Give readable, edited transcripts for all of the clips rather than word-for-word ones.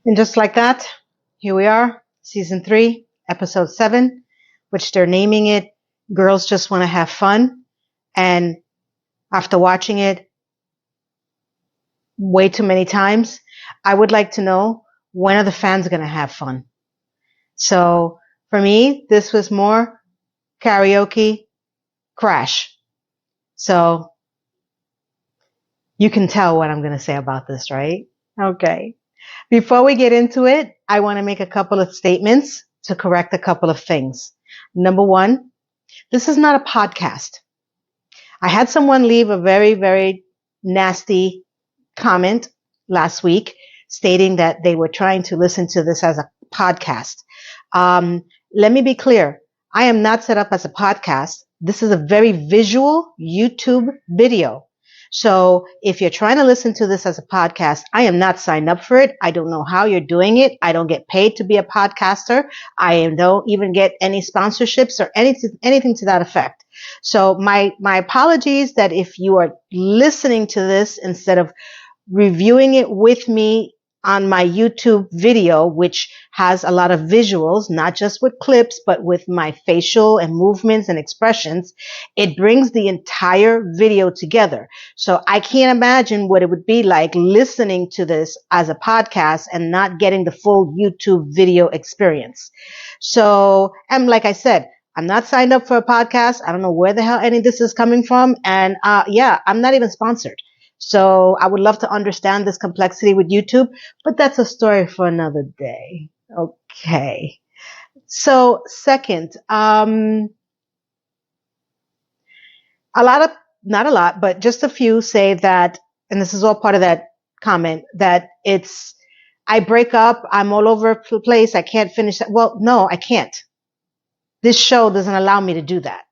And just like that, here we are, season 3, episode 7, which they're naming it Girls Just Want to Have Fun. And after watching it way too many times, I would like to know, when are the fans going to have fun? So for me, this was more karaoke crash. So you can tell what I'm going to say about this, right? Okay. Before we get into it, I want to make a couple of statements to correct a couple of things. Number one, this is not a podcast. I had someone leave a very, very nasty comment last week stating that they were trying to listen to this as a podcast. Let me be clear. I am not set up as a podcast. This is a very visual YouTube video. So if you're trying to listen to this as a podcast, I am not signed up for it. I don't know how you're doing it. I don't get paid to be a podcaster. I don't even get any sponsorships or anything to that effect. So my apologies that if you are listening to this instead of reviewing it with me on my YouTube video, which has a lot of visuals, not just with clips, but with my facial and movements and expressions, it brings the entire video together. So I can't imagine what it would be like listening to this as a podcast and not getting the full YouTube video experience. So, and like I said, I'm not signed up for a podcast. I don't know where the hell any of this is coming from. And I'm not even sponsored. So I would love to understand this complexity with YouTube, but that's a story for another day. Okay. So second, not a lot, but just a few say that, and this is all part of that comment, that I break up, I'm all over the place, I can't finish that. Well, no, I can't. This show doesn't allow me to do that.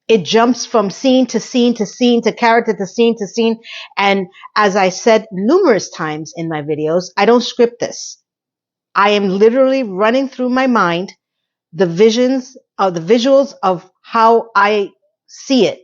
It jumps from scene to scene to scene to character to scene to scene. And as I said numerous times in my videos, I don't script this. I am literally running through my mind the visuals of how I see it.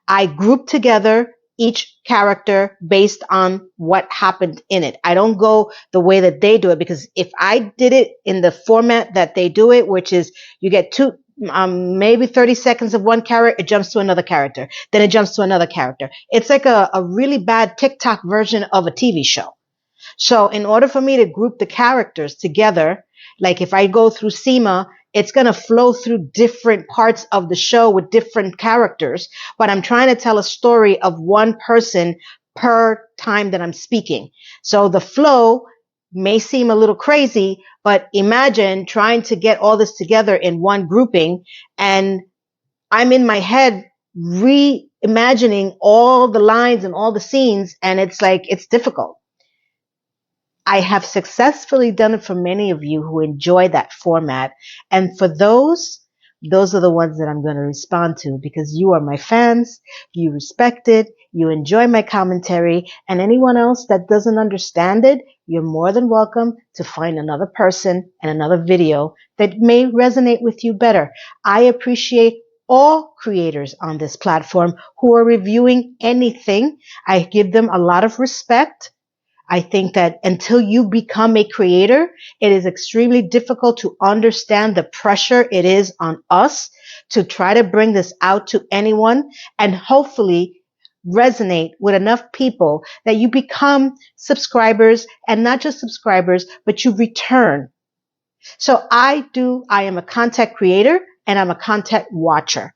I group together each character based on what happened in it. I don't go the way that they do it, because if I did it in the format that they do it, which is you get maybe 30 seconds of one character, it jumps to another character, then it jumps to another character. It's like a really bad TikTok version of a TV show. So in order for me to group the characters together, like if I go through SEMA, it's going to flow through different parts of the show with different characters, but I'm trying to tell a story of one person per time that I'm speaking. So the flow may seem a little crazy, but imagine trying to get all this together in one grouping, and I'm in my head reimagining all the lines and all the scenes, and it's difficult. I have successfully done it for many of you who enjoy that format, and for those are the ones that I'm going to respond to, because you are my fans, you respect it, you enjoy my commentary, and anyone else that doesn't understand it, you're more than welcome to find another person and another video that may resonate with you better. I appreciate all creators on this platform who are reviewing anything. I give them a lot of respect. I think that until you become a creator, it is extremely difficult to understand the pressure it is on us to try to bring this out to anyone and hopefully resonate with enough people that you become subscribers, and not just subscribers, but you return. So I am a content creator and I'm a content watcher.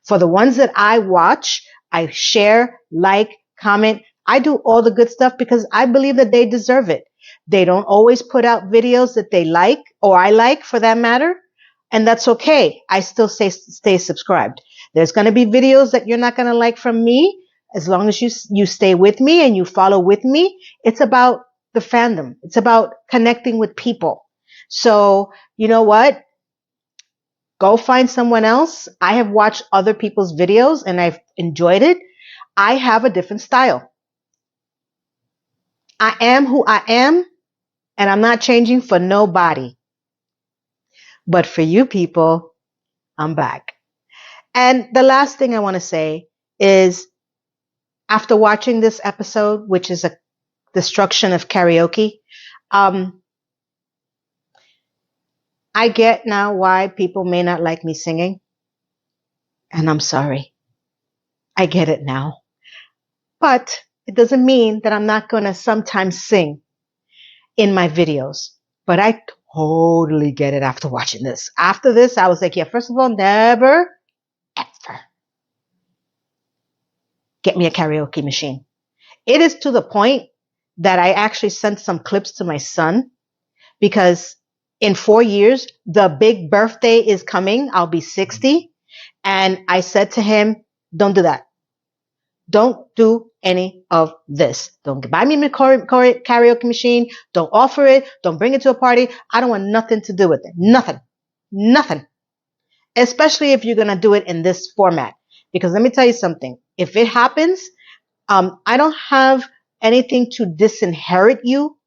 For the ones that I watch, I share, like, comment. I do all the good stuff because I believe that they deserve it. They don't always put out videos that they like, or I like for that matter. And that's okay. I still stay subscribed. There's going to be videos that you're not going to like from me. As long as you stay with me and you follow with me, it's about the fandom. It's about connecting with people. So you know what? Go find someone else. I have watched other people's videos and I've enjoyed it. I have a different style. I am who I am, and I'm not changing for nobody. But for you people, I'm back. And the last thing I want to say is, after watching this episode, which is a destruction of karaoke, I get now why people may not like me singing, and I'm sorry. I get it now. But it doesn't mean that I'm not going to sometimes sing in my videos. But I totally get it after watching this. After this, I was like, yeah, first of all, never, ever get me a karaoke machine. It is to the point that I actually sent some clips to my son because in 4 years, the big birthday is coming. I'll be 60. And I said to him, don't do that. Don't do any of this. Don't buy me a karaoke machine. Don't offer it. Don't bring it to a party. I don't want nothing to do with it. Nothing. Nothing. Especially if you're going to do it in this format. Because let me tell you something. If it happens, I don't have anything to disinherit you.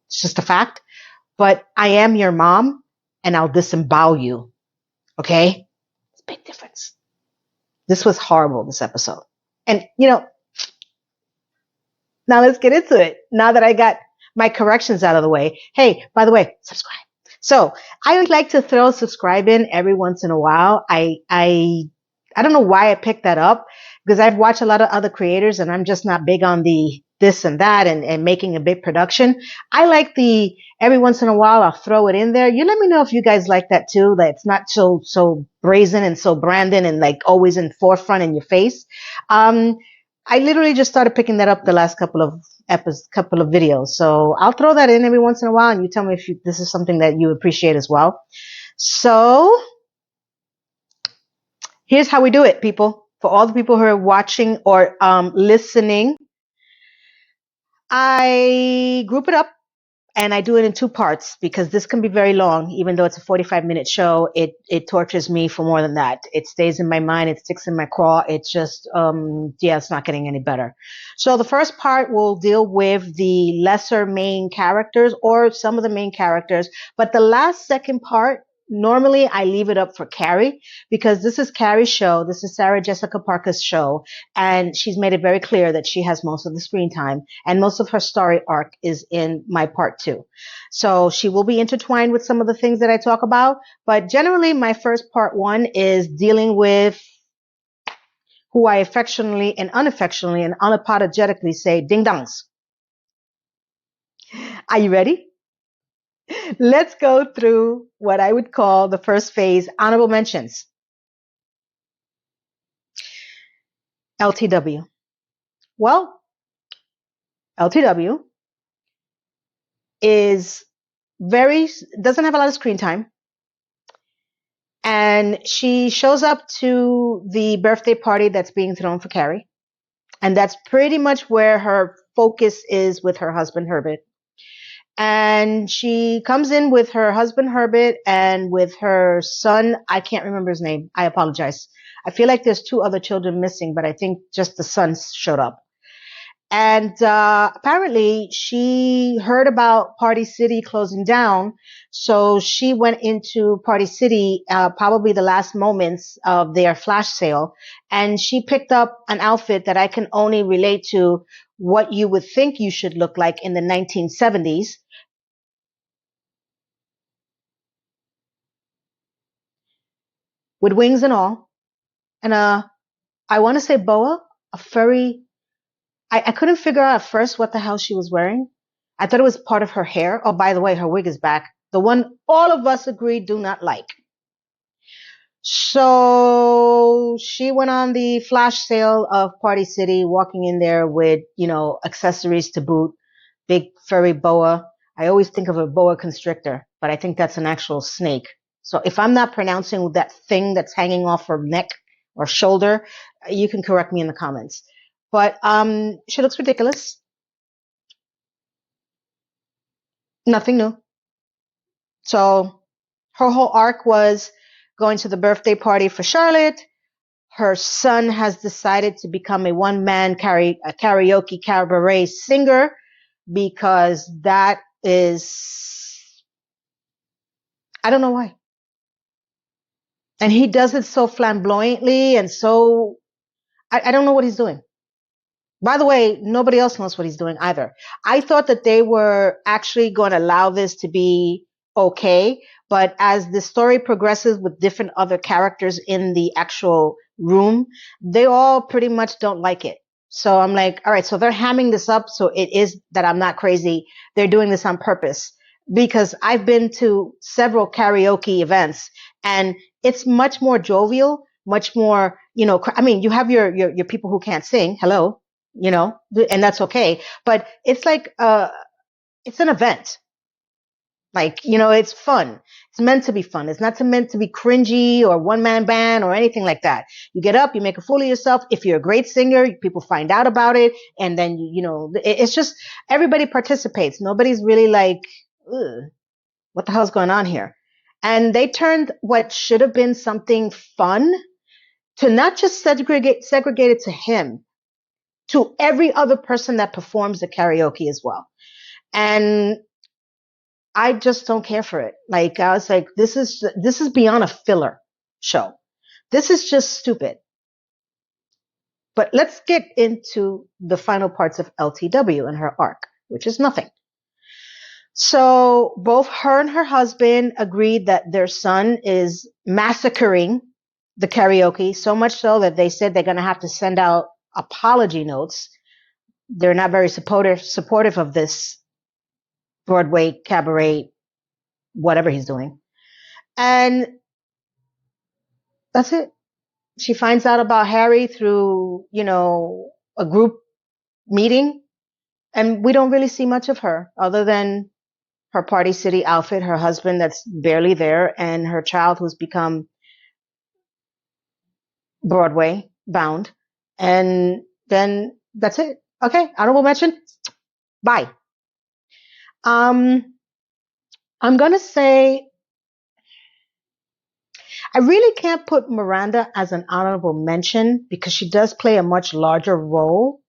It's just a fact. But I am your mom and I'll disembowel you. Okay? It's a big difference. This was horrible, this episode. And, now let's get into it. Now that I got my corrections out of the way. Hey, by the way, subscribe. So I would like to throw subscribe in every once in a while. I don't know why I picked that up because I've watched a lot of other creators and I'm just not big on the this and that and making a big production. I like the every once in a while I'll throw it in there. You let me know if you guys like that too. That it's not so brazen and so branded and like always in forefront in your face. I literally just started picking that up the last couple of videos. So I'll throw that in every once in a while and you tell me if this is something that you appreciate as well. So here's how we do it, people. For all the people who are watching or listening, I group it up and I do it in 2 parts because this can be very long. Even though it's a 45-minute show, it tortures me for more than that. It stays in my mind. It sticks in my craw. It's just, it's not getting any better. So the first part will deal with the lesser main characters or some of the main characters. But the second part, normally I leave it up for Carrie because this is Carrie's show. This is Sarah Jessica Parker's show. And she's made it very clear that she has most of the screen time and most of her story arc is in my part 2. So she will be intertwined with some of the things that I talk about. But generally my first part 1 is dealing with who I affectionately and unaffectionately and unapologetically say ding dongs. Are you ready? Let's go through what I would call the first phase, honorable mentions. LTW. Well, LTW doesn't have a lot of screen time. And she shows up to the birthday party that's being thrown for Carrie. And that's pretty much where her focus is with her husband, Herbert. And she comes in with her husband, Herbert, and with her son. I can't remember his name. I apologize. I feel like there's 2 other children missing, but I think just the son showed up. And apparently she heard about Party City closing down. So she went into Party City, probably the last moments of their flash sale. And she picked up an outfit that I can only relate to what you would think you should look like in the 1970s. With wings and all. And I want to say boa, a furry. I couldn't figure out at first what the hell she was wearing. I thought it was part of her hair. Oh, by the way, her wig is back. The one all of us agree do not like. So she went on the flash sale of Party City, walking in there with, accessories to boot, big furry boa. I always think of a boa constrictor, but I think that's an actual snake. So if I'm not pronouncing that thing that's hanging off her neck or shoulder, you can correct me in the comments. But she looks ridiculous. Nothing new. So her whole arc was going to the birthday party for Charlotte. Her son has decided to become a one-man karaoke cabaret singer because that is, I don't know why. And he does it so flamboyantly and so, I don't know what he's doing. By the way, nobody else knows what he's doing either. I thought that they were actually going to allow this to be okay. But as the story progresses with different other characters in the actual room, they all pretty much don't like it. So I'm like, all right, so they're hamming this up. So it is that I'm not crazy. They're doing this on purpose, because I've been to several karaoke events and it's much more jovial, much more, I mean, you have your people who can't sing. Hello, and that's okay. But it's like, it's an event. Like, it's fun. It's meant to be fun. It's not meant to be cringy or one-man band or anything like that. You get up, you make a fool of yourself. If you're a great singer, people find out about it. And then, it's just everybody participates. Nobody's really like, ugh, what the hell's going on here? And they turned what should have been something fun to not just segregate it to him, to every other person that performs the karaoke as well. And I just don't care for it. Like, I was like, this is beyond a filler show. This is just stupid. But let's get into the final parts of LTW and her arc, which is nothing. So both her and her husband agreed that their son is massacring the karaoke, so much so that they said they're going to have to send out apology notes. They're not very supportive of this Broadway cabaret, whatever he's doing. And that's it. She finds out about Harry through, a group meeting. And we don't really see much of her other than her Party City outfit, her husband that's barely there, and her child who's become Broadway bound. And then that's it. Okay. Honorable mention. Bye. I'm going to say I really can't put Miranda as an honorable mention because she does play a much larger role.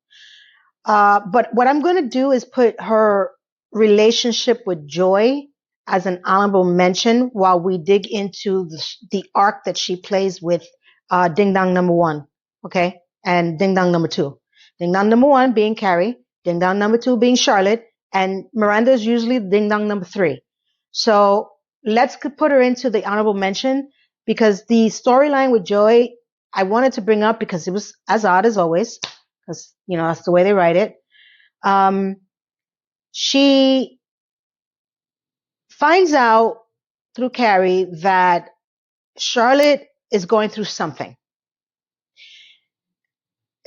But what I'm going to do is put her relationship with Joy as an honorable mention while we dig into the arc that she plays with Ding Dong number 1, okay, and Ding Dong number 2. Ding Dong number 1 being Carrie, Ding Dong number 2 being Charlotte, and Miranda is usually Ding Dong number 3. So let's put her into the honorable mention because the storyline with Joy I wanted to bring up because it was as odd as always, because that's the way they write it. She finds out through Carrie that Charlotte is going through something.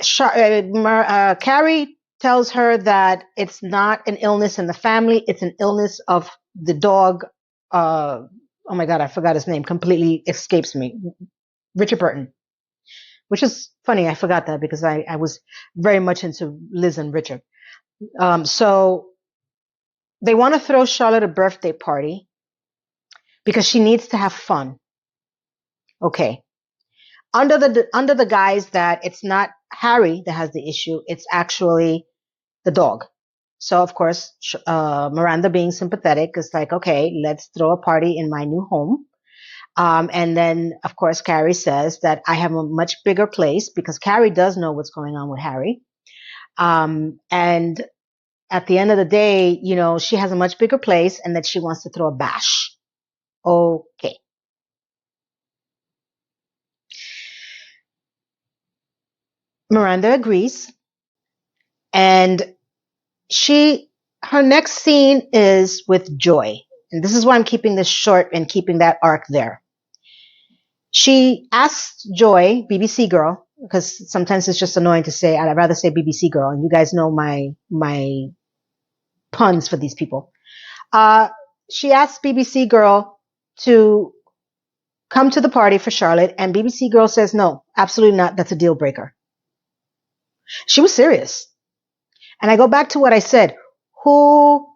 Carrie tells her that it's not an illness in the family, it's an illness of the dog. Oh my God, I forgot his name. Completely escapes me. Richard Burton. Which is funny, I forgot that because I was very much into Liz and Richard. So they want to throw Charlotte a birthday party because she needs to have fun. Okay. Under the guise that it's not Harry that has the issue, it's actually the dog. So of course, Miranda being sympathetic is like, okay, let's throw a party in my new home. And then of course, Carrie says that I have a much bigger place because Carrie does know what's going on with Harry. And at the end of the day, she has a much bigger place and that she wants to throw a bash. Okay. Miranda agrees. And her next scene is with Joy. And this is why I'm keeping this short and keeping that arc there. She asks Joy, BBC girl, because sometimes it's just annoying to say, I'd rather say BBC girl. And you guys know my puns for these people. She asks BBC girl to come to the party for Charlotte. And BBC girl says, no, absolutely not. That's a deal breaker. She was serious. And I go back to what I said. Who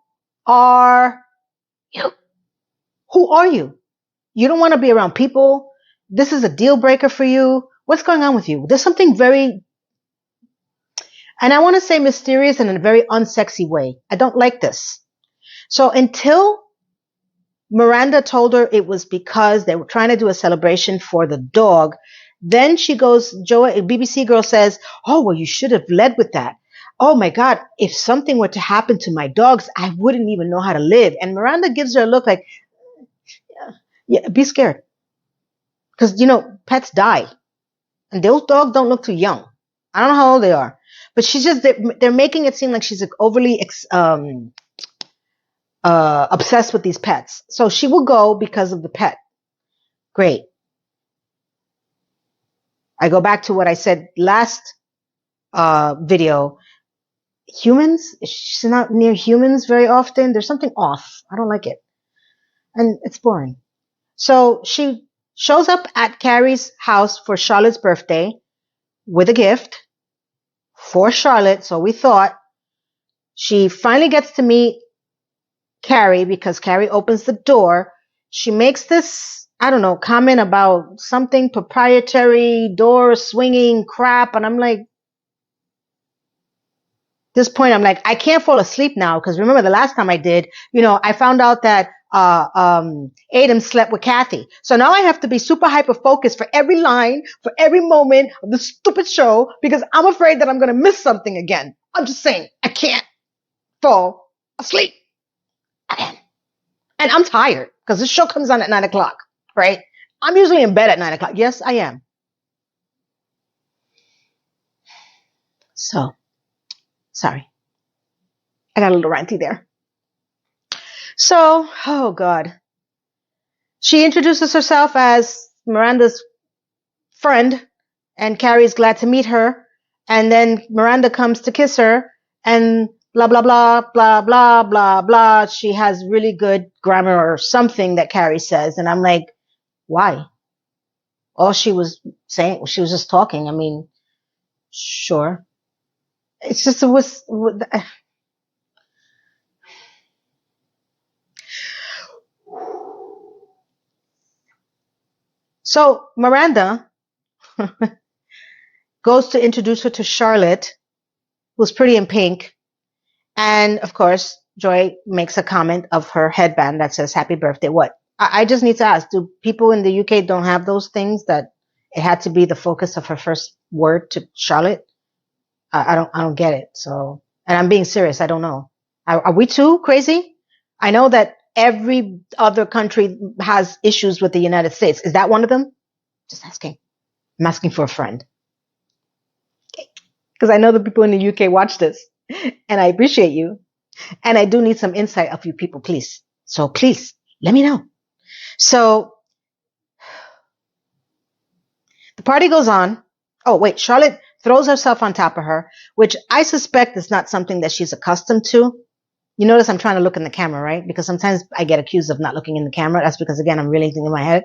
are you? Who are you? You don't want to be around people. This is a deal breaker for you. What's going on with you? There's something very, and I want to say mysterious in a very unsexy way. I don't like this. So until Miranda told her it was because they were trying to do a celebration for the dog, then she goes, BBC girl says, oh, well, you should have led with that. Oh my God, if something were to happen to my dogs, I wouldn't even know how to live. And Miranda gives her a look like, Yeah, be scared. Because, pets die. And those dogs don't look too young. I don't know how old they are. But they're making it seem like she's like overly obsessed with these pets. So she will go because of the pet. Great. I go back to what I said last video. Humans, she's not near humans very often. There's something off. I don't like it. And it's boring. So she shows up at Carrie's house for Charlotte's birthday with a gift for Charlotte. So we thought she finally gets to meet Carrie because Carrie opens the door. She makes this, I don't know, comment about something proprietary, door swinging crap. And I'm like, this point, I'm like, I can't fall asleep now because remember the last time I did, I found out that Adam slept with Kathy. So now I have to be super hyper focused for every line, for every moment of the stupid show because I'm afraid that I'm going to miss something again. I'm just saying, I can't fall asleep again. And I'm tired because this show comes on at 9:00, right? I'm usually in bed at 9:00. Yes, I am. So, sorry. I got a little ranty there. So, oh God. She introduces herself as Miranda's friend, and Carrie's glad to meet her. And then Miranda comes to kiss her, and blah, blah, blah, blah, blah, blah, blah. She has really good grammar or something that Carrie says. And I'm like, why? All she was saying, she was just talking. I mean, sure. It's just, it was. So Miranda goes to introduce her to Charlotte, who's pretty in pink. And of course, Joy makes a comment of her headband that says happy birthday. What? I just need to ask, do people in the UK don't have those things that it had to be the focus of her first word to Charlotte? I don't get it. So, and I'm being serious. I don't know. Are we too crazy? I know that every other country has issues with the United States. Is that one of them? Just asking. I'm asking for a friend. Because I know the people in the UK watch this and I appreciate you. And I do need some insight of you people, please. So please let me know. So the party goes on. Oh, wait, Charlotte throws herself on top of her, which I suspect is not something that she's accustomed to. You notice I'm trying to look in the camera, right? Because sometimes I get accused of not looking in the camera. That's because, again, I'm really thinking in my head.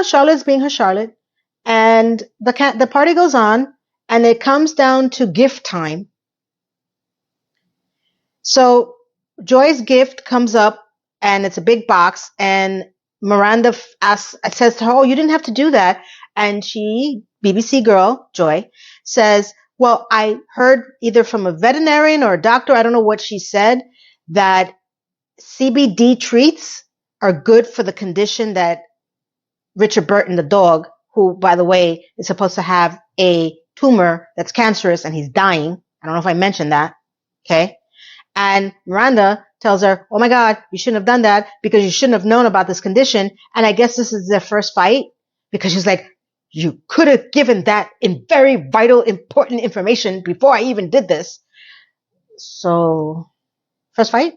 Charlotte's being her Charlotte. And the party goes on, and it comes down to gift time. So Joy's gift comes up, and it's a big box, and Miranda says to her, oh, you didn't have to do that. And she, BBC girl, Joy, says, well, I heard either from a veterinarian or a doctor, I don't know what she said, that CBD treats are good for the condition that Richard Burton, the dog, who, by the way, is supposed to have a tumor that's cancerous and he's dying. I don't know if I mentioned that. Okay. And Miranda tells her, oh my God, you shouldn't have done that because you shouldn't have known about this condition. And I guess this is their first fight because she's like, you could have given that in very vital, important information before I even did this. So, first fight.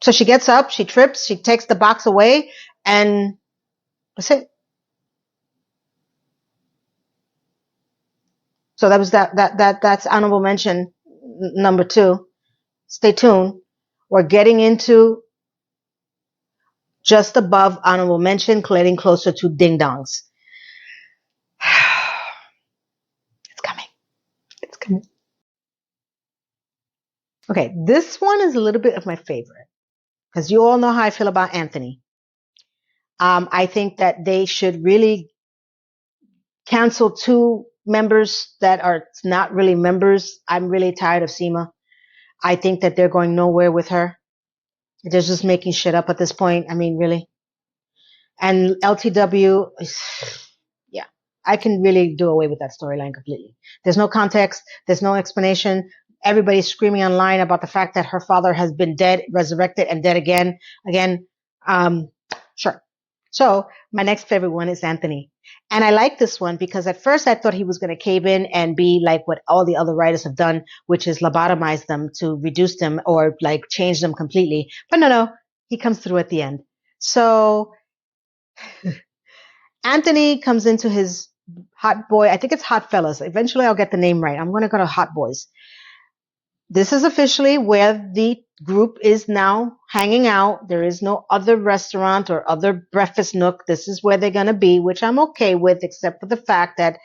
So she gets up, she trips, she takes the box away, and that's it. So that was that's honorable mention number 2. Stay tuned. We're getting into just above honorable mention, getting closer to ding dongs. It's coming. It's coming. Okay, this one is a little bit of my favorite because you all know how I feel about Anthony. I think that they should really cancel 2 members that are not really members. I'm really tired of Seema. I think that they're going nowhere with her. They're just making shit up at this point. I mean, really. And LTW, yeah, I can really do away with that storyline completely. There's no context. There's no explanation. everybody's screaming online about the fact that her father has been dead, resurrected, and dead again. Sure. So my next favorite one is Anthony. And I like this one because at first I thought he was going to cave in and be like what all the other writers have done, which is lobotomize them to reduce them or like change them completely. But no, he comes through at the end. So Anthony comes into his Hot Boy. I think it's Hot Fellas. Eventually I'll get the name right. I'm going to go to Hot Boys. This is officially where the group is now hanging out. There is no other restaurant or other breakfast nook. This is where they're going to be, which I'm okay with, except for the fact that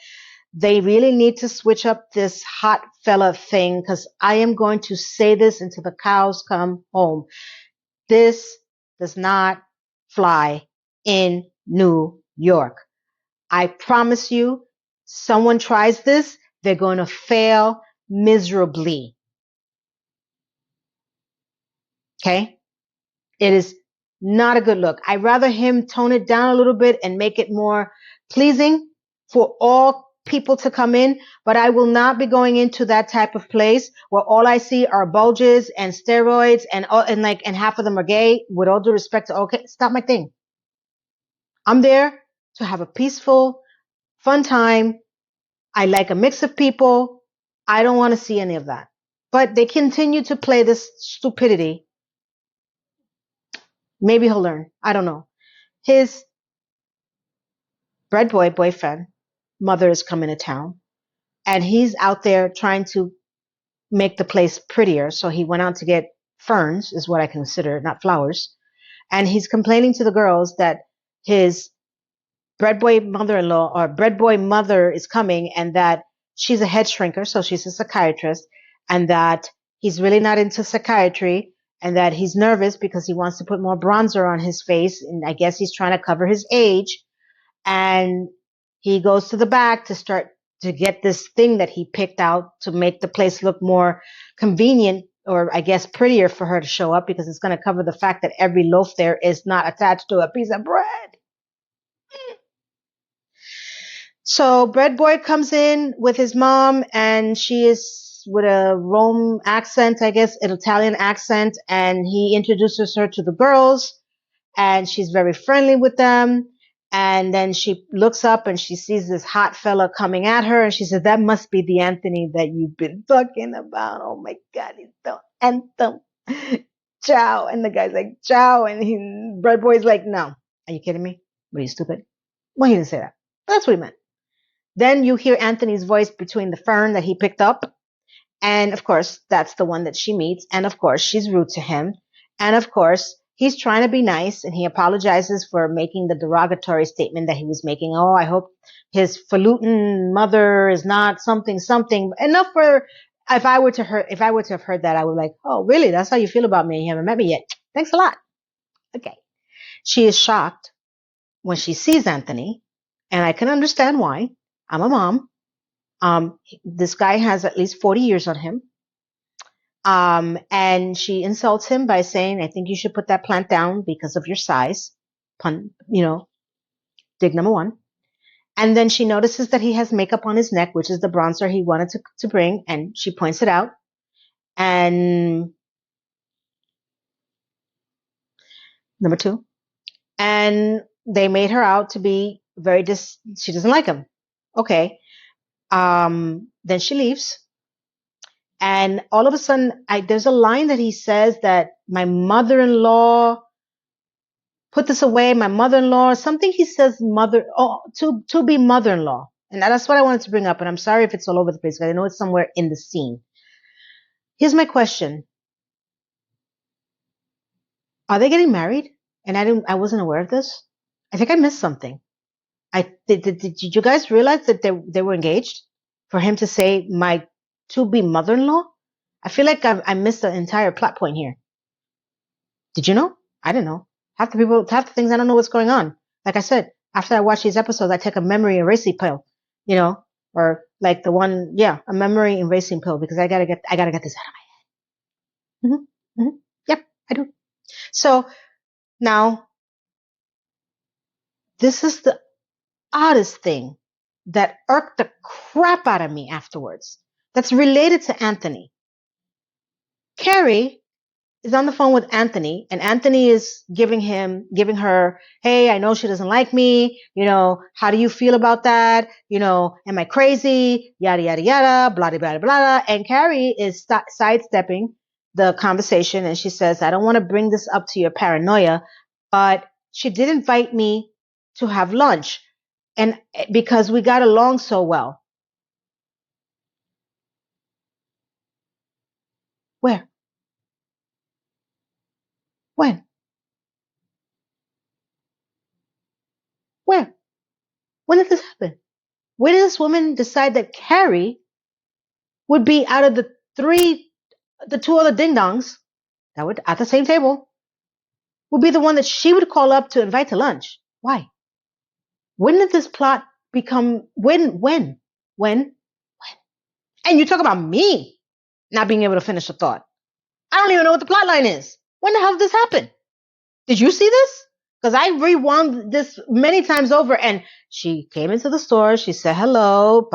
they really need to switch up this hot fella thing, because I am going to say this until the cows come home. This does not fly in New York. I promise you, someone tries this, they're going to fail miserably. Okay? It is not a good look. I'd rather him tone it down a little bit and make it more pleasing for all people to come in, but I will not be going into that type of place where all I see are bulges and steroids and half of them are gay. With all due respect to, okay, stop my thing. I'm there to have a peaceful, fun time. I like a mix of people. I don't want to see any of that. But they continue to play this stupidity. Maybe he'll learn. I don't know. His bread boy boyfriend, mother is coming to town, and he's out there trying to make the place prettier. So he went out to get ferns, is what I consider, not flowers. And he's complaining to the girls that his bread boy mother-in-law or bread boy mother is coming, and that she's a head shrinker, so she's a psychiatrist, and that he's really not into psychiatry, and that he's nervous because he wants to put more bronzer on his face, and I guess he's trying to cover his age. And he goes to the back to start to get this thing that he picked out to make the place look more convenient, or I guess prettier for her to show up, because it's going to cover the fact that every loaf there is not attached to a piece of bread. So Bread Boy comes in with his mom, and she is with a Rome accent, I guess, an Italian accent, and he introduces her to the girls, and she's very friendly with them. And then she looks up and she sees this hot fella coming at her, and she says, that must be the Anthony that you've been talking about. Oh my God, he's the anthem. Ciao. And the guy's like, ciao. And Bread Boy's like, no. Are you kidding me? What, are you stupid? Well, he didn't say that. But that's what he meant. Then you hear Anthony's voice between the fern that he picked up. And of course, that's the one that she meets. And of course, she's rude to him. And of course, he's trying to be nice, and he apologizes for making the derogatory statement that he was making. Oh, I hope his falutin mother is not something. Enough for, if I were to have heard that, I would be like, oh, really? That's how you feel about me? You haven't met me yet. Thanks a lot. Okay. She is shocked when she sees Anthony, and I can understand why. I'm a mom. This guy has at least 40 years on him. And she insults him by saying, I think you should put that plant down because of your size. Dig number one. And then she notices that he has makeup on his neck, which is the bronzer he wanted to bring. And she points it out. And number two. And they made her out to be she doesn't like him. Okay. Then she leaves. And all of a sudden, there's a line that he says that my mother-in-law put this away, my mother-in-law, something he says to be mother-in-law. And that's what I wanted to bring up. And I'm sorry if it's all over the place, because I know it's somewhere in the scene. Here's my question. Are they getting married? And I wasn't aware of this. I think I missed something. Did you guys realize that they were engaged? For him to say my to-be mother-in-law? I feel like I missed the entire plot point here. Did you know? I didn't know. Half the things I don't know what's going on. Like I said, after I watch these episodes, I take a memory erasing pill, or like the one, a memory erasing pill, because I gotta get this out of my head. Mm-hmm. Yep, I do. So now, this is the oddest thing that irked the crap out of me afterwards. That's related to Anthony. Carrie is on the phone with Anthony, and Anthony is giving her, hey, I know she doesn't like me. How do you feel about that? Am I crazy? Yada, yada, yada, blah, blah, blah, blah. And Carrie is sidestepping the conversation, and she says, I don't want to bring this up to your paranoia, but she did invite me to have lunch, and because we got along so well. Where? When? Where? When did this happen? When did this woman decide that Carrie would be out of the two other ding-dongs that were at the same table, would be the one that she would call up to invite to lunch? Why? When did this plot become, when? And you talk about me not being able to finish a thought. I don't even know what the plot line is. When the hell did this happen? Did you see this? Because I rewound this many times over, and she came into the store, she said hello,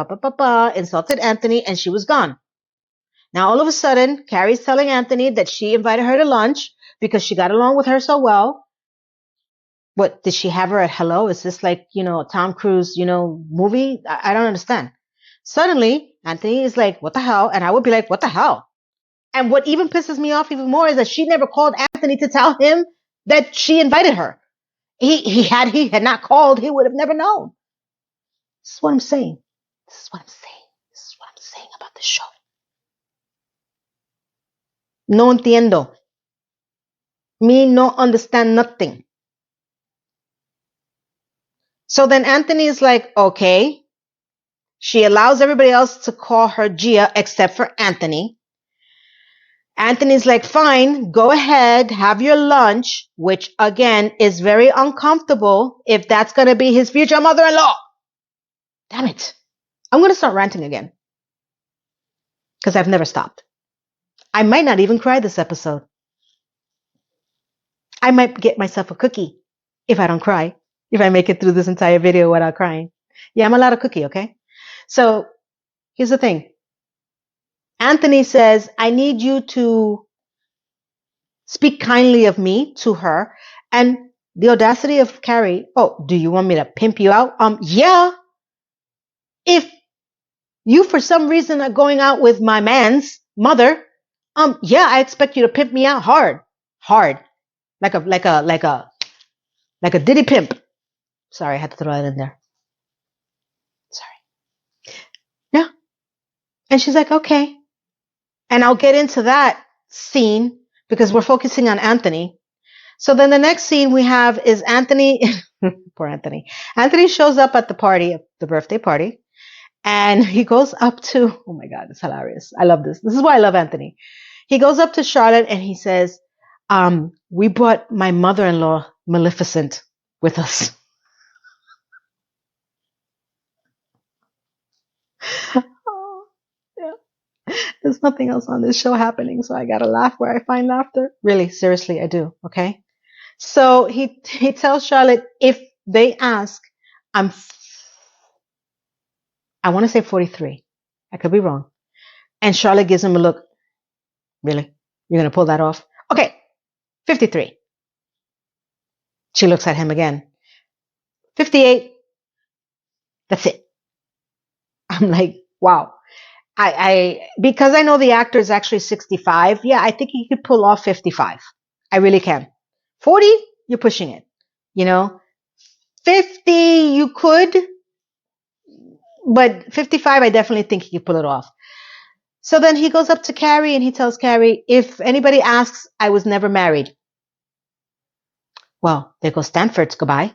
insulted Anthony, and she was gone. Now, all of a sudden, Carrie's telling Anthony that she invited her to lunch because she got along with her so well. What, did she have her at hello? Is this like, Tom Cruise, movie? I don't understand. Suddenly, Anthony is like, what the hell? And I would be like, what the hell? And what even pisses me off even more is that she never called Anthony to tell him that she invited her. He had not called, he would have never known. This is what I'm saying. This is what I'm saying about this show. No entiendo. Me no understand nothing. So then Anthony is like, okay. She allows everybody else to call her Gia except for Anthony. Anthony's like, fine, go ahead, have your lunch, which again is very uncomfortable if that's going to be his future mother-in-law. Damn it. I'm going to start ranting again. Because I've never stopped. I might not even cry this episode. I might get myself a cookie if I don't cry. If I make it through this entire video without crying. Yeah, I'm allowed a cookie, okay? So, here's the thing. Anthony says, I need you to speak kindly of me to her. And the audacity of Carrie, oh, do you want me to pimp you out? Yeah. If you for some reason are going out with my man's mother, yeah, I expect you to pimp me out hard. Like a diddy pimp. Sorry, I had to throw that in there. Sorry. Yeah. And she's like, okay. And I'll get into that scene because we're focusing on Anthony. So then the next scene we have is Anthony. Poor Anthony. Anthony shows up at the party, the birthday party. And he goes up to, oh my God, it's hilarious. I love this. This is why I love Anthony. He goes up to Charlotte and he says, we brought my mother-in-law, Maleficent, with us. There's nothing else on this show happening, so I gotta laugh where I find laughter. Really, seriously, I do, okay? So he tells Charlotte, if they ask, I want to say 43. I could be wrong. And Charlotte gives him a look. Really? You're gonna pull that off? Okay, 53. She looks at him again. 58. That's it. I'm like, wow. Because I know the actor is actually 65. Yeah, I think he could pull off 55. I really can. 40, you're pushing it. 50, you could. But 55, I definitely think he could pull it off. So then he goes up to Carrie and he tells Carrie, if anybody asks, I was never married. Well, there goes Stanford's goodbye.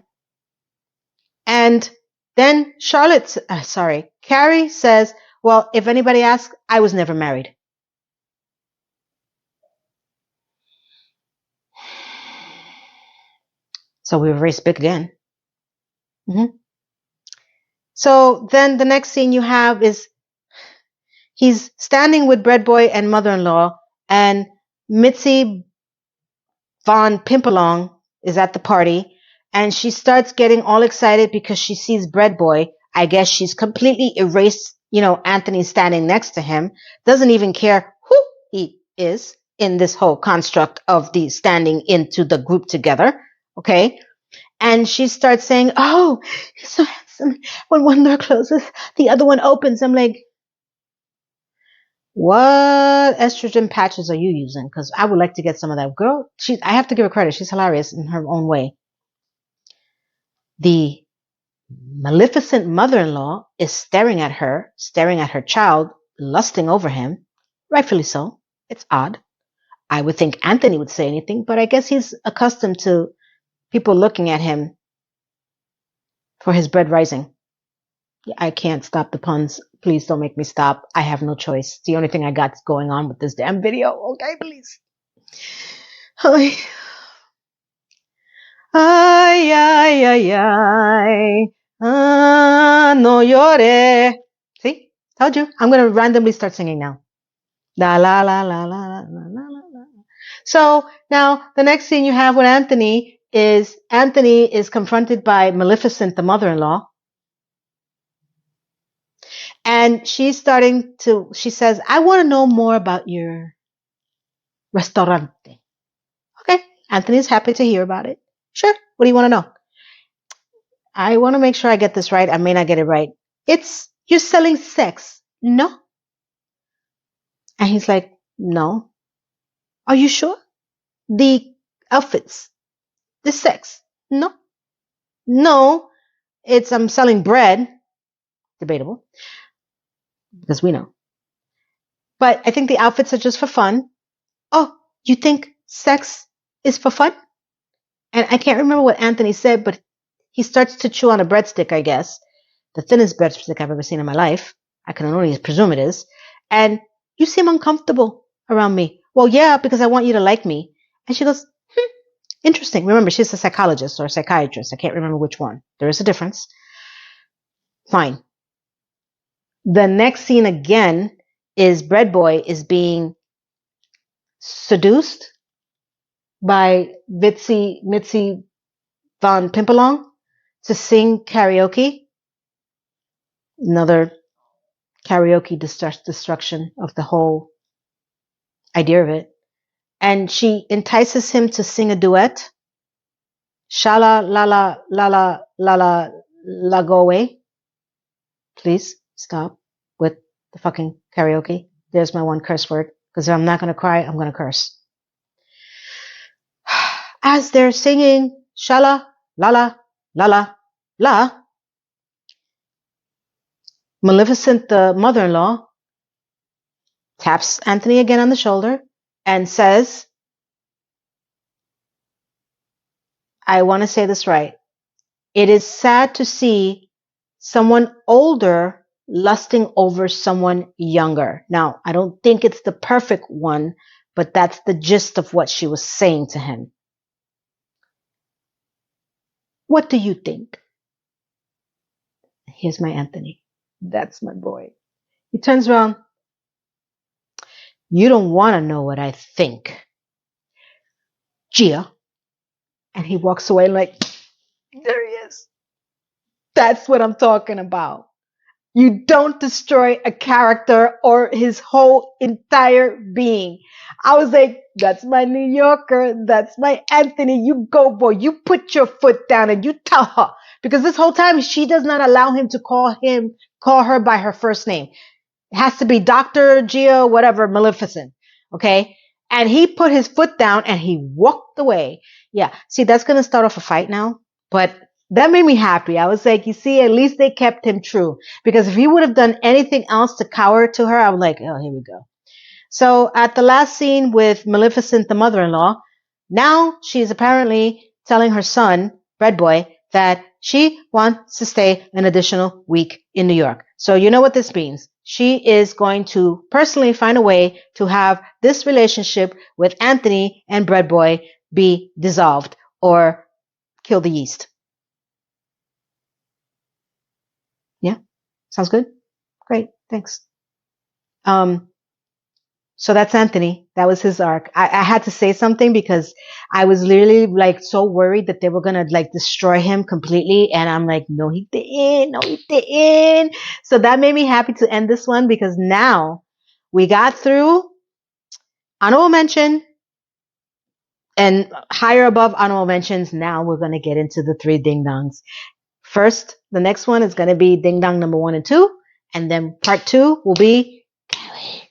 And then Carrie says, well, if anybody asks, I was never married. So we erase big again. Mm-hmm. So then the next scene you have is he's standing with Bread Boy and mother-in-law, and Mitzi Von Pimpalong is at the party, and she starts getting all excited because she sees Bread Boy. I guess she's completely erased, Anthony standing next to him, doesn't even care who he is, in this whole construct of the standing into the group together. Okay. And she starts saying, oh, he's so handsome. When one door closes, the other one opens. I'm like, what estrogen patches are you using? Because I would like to get some of that. Girl, I have to give her credit. She's hilarious in her own way. The maleficent mother-in-law is staring at her child, lusting over him. Rightfully so. It's odd. I would think Anthony would say anything, but I guess he's accustomed to people looking at him for his bread rising. I can't stop the puns. Please don't make me stop. I have no choice. It's the only thing I got going on with this damn video. Okay, please. Ay, ay, ay, ay, ay. Ah, no llore. See? Told you. I'm going to randomly start singing now. La, la, la, la, la, la, la, la, la. So now the next scene you have with Anthony is confronted by Maleficent, the mother-in-law. And she says, I want to know more about your restaurante. Okay. Anthony's happy to hear about it. Sure. What do you want to know? I want to make sure I get this right. I may not get it right. You're selling sex. No. And he's like, no. Are you sure? The outfits, the sex. No. No. I'm selling bread. Debatable. Because we know. But I think the outfits are just for fun. Oh, you think sex is for fun? And I can't remember what Anthony said, but he starts to chew on a breadstick, I guess. The thinnest breadstick I've ever seen in my life. I can only presume it is. And you seem uncomfortable around me. Well, yeah, because I want you to like me. And she goes, interesting. Remember, she's a psychologist or a psychiatrist. I can't remember which one. There is a difference. Fine. The next scene again is Bread Boy is being seduced by Mitzi Von Pimpalong to sing karaoke. Another karaoke destruction of the whole idea of it. And she entices him to sing a duet. Shala la la la la la la la go away. Please stop with the fucking karaoke. There's my one curse word. Because if I'm not going to cry, I'm going to curse. As they're singing shala la la la la la, Maleficent, the mother-in-law, taps Anthony again on the shoulder and says, I want to say this right. It is sad to see someone older lusting over someone younger. Now, I don't think it's the perfect one, but that's the gist of what she was saying to him. What do you think? Here's my Anthony. That's my boy. He turns around. You don't want to know what I think, Gia. And he walks away like, there he is. That's what I'm talking about. You don't destroy a character or his whole entire being. I was like, that's my New Yorker. That's my Anthony. You go, boy. You put your foot down and you tell her. Because this whole time, she does not allow him to call her by her first name. It has to be Dr. Gia, whatever, Maleficent. Okay? And he put his foot down and he walked away. Yeah. See, that's going to start off a fight now. But that made me happy. I was like, you see, at least they kept him true. Because if he would have done anything else to cower to her, I was like, oh, here we go. So at the last scene with Maleficent, the mother-in-law, now she's apparently telling her son, Bread Boy, that she wants to stay an additional week in New York. So you know what this means. She is going to personally find a way to have this relationship with Anthony and Bread Boy be dissolved or kill the yeast. Yeah? Sounds good? Great. Thanks. So that's Anthony. That was his arc. I had to say something because I was literally like so worried that they were going to like destroy him completely. And I'm like, no, he didn't. No, he didn't. So that made me happy to end this one because now we got through Honorable mention and higher above honorable mentions. Now we're going to get into the 3 ding dongs. First, the next one is going to be ding dong number 1 and 2. And then part 2 will be Kelly.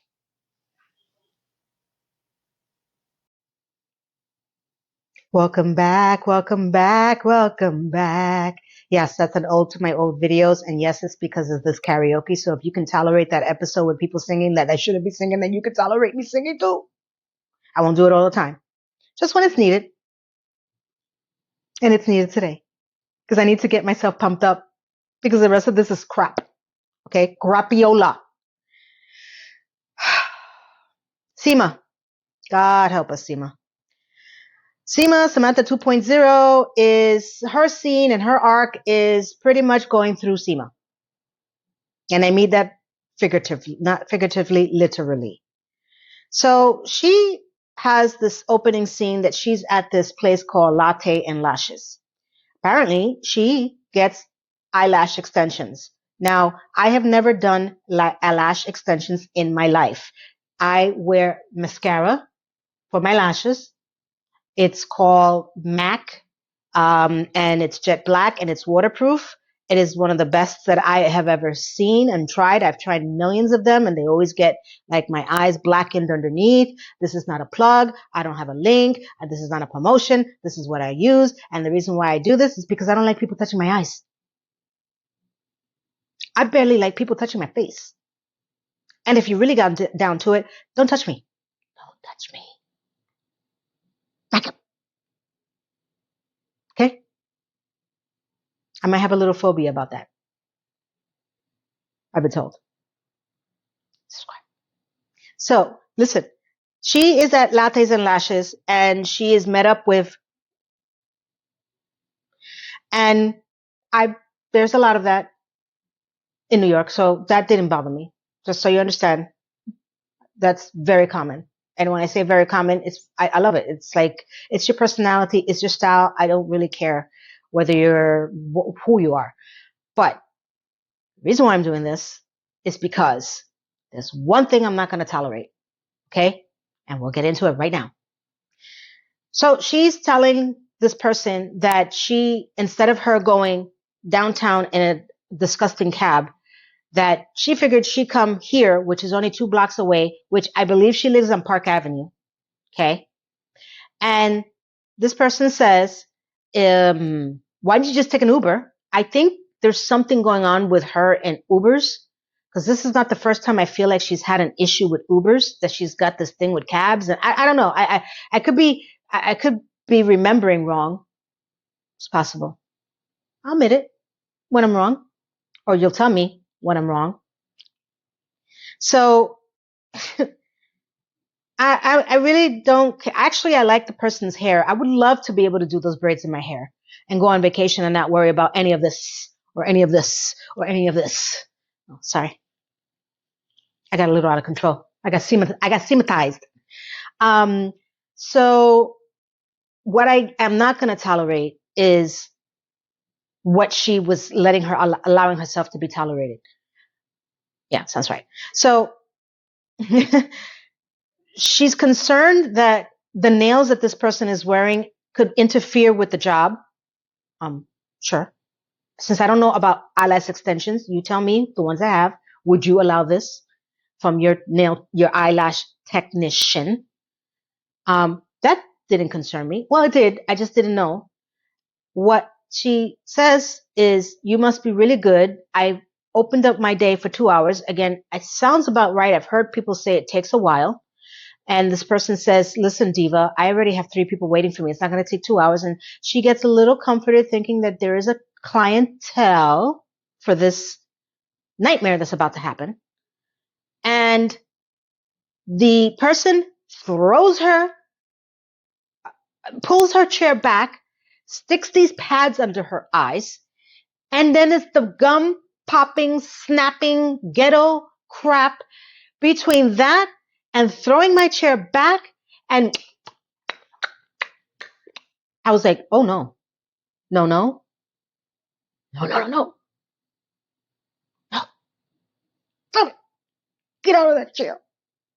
Welcome back, welcome back, welcome back. Yes, that's an ode to my old videos. And yes, it's because of this karaoke. So if you can tolerate that episode with people singing that I shouldn't be singing, then you can tolerate me singing too. I won't do it all the time. Just when it's needed. And it's needed today. Because I need to get myself pumped up. Because the rest of this is crap. Okay? Crapiola. Seema. God help us, Seema. Seema, Samantha 2.0 is her scene and her arc is pretty much going through Seema. And I mean that figuratively, not figuratively, literally. So she has this opening scene that she's at this place called Latte and Lashes. Apparently, she gets eyelash extensions. Now, I have never done eyelash extensions in my life. I wear mascara for my lashes. It's called MAC, and it's jet black and it's waterproof. It is one of the best that I have ever seen and tried. I've tried millions of them and they always get like my eyes blackened underneath. This is not a plug. I don't have a link. This is not a promotion. This is what I use. And the reason why I do this is because I don't like people touching my eyes. I barely like people touching my face. And if you really got down to it, don't touch me. Don't touch me. Back up. Okay? I might have a little phobia about that. I've been told. So, listen, she is at Lattes and Lashes and she is met up with, and there's a lot of that in New York. So that didn't bother me. Just so you understand, that's very common. And when I say very common, I love it. It's like, it's your personality. It's your style. I don't really care whether you're who you are. But the reason why I'm doing this is because there's one thing I'm not going to tolerate. Okay. And we'll get into it right now. So she's telling this person that instead of her going downtown in a disgusting cab, that she figured she'd come here, which is only 2 blocks away, which I believe she lives on Park Avenue. Okay. And this person says, why didn't you just take an Uber? I think there's something going on with her and Ubers, because this is not the first time I feel like she's had an issue with Ubers, that she's got this thing with cabs. And I don't know. I could be remembering wrong. It's possible. I'll admit it when I'm wrong, or you'll tell me when I'm wrong. So I really don't. Actually, I like the person's hair. I would love to be able to do those braids in my hair and go on vacation and not worry about any of this or any of this or any of this. Oh, sorry. I got a little out of control. I got sematized. So what I am not going to tolerate is what she was allowing herself to be tolerated. Yeah, sounds right. So she's concerned that the nails that this person is wearing could interfere with the job. Sure. Since I don't know about eyelash extensions, you tell me the ones I have. Would you allow this from your eyelash technician? That didn't concern me. Well, it did. I just didn't know. What she says is, you must be really good. I opened up my day for 2 hours. Again, it sounds about right. I've heard people say it takes a while. And this person says, listen, Diva, I already have 3 people waiting for me. It's not going to take 2 hours. And she gets a little comforted thinking that there is a clientele for this nightmare that's about to happen. And the person pulls her chair back, sticks these pads under her eyes, and then it's the gum popping, snapping, ghetto crap between that and throwing my chair back. And I was like, oh no, no, no, no, no, no, no, no, no, get out of that chair.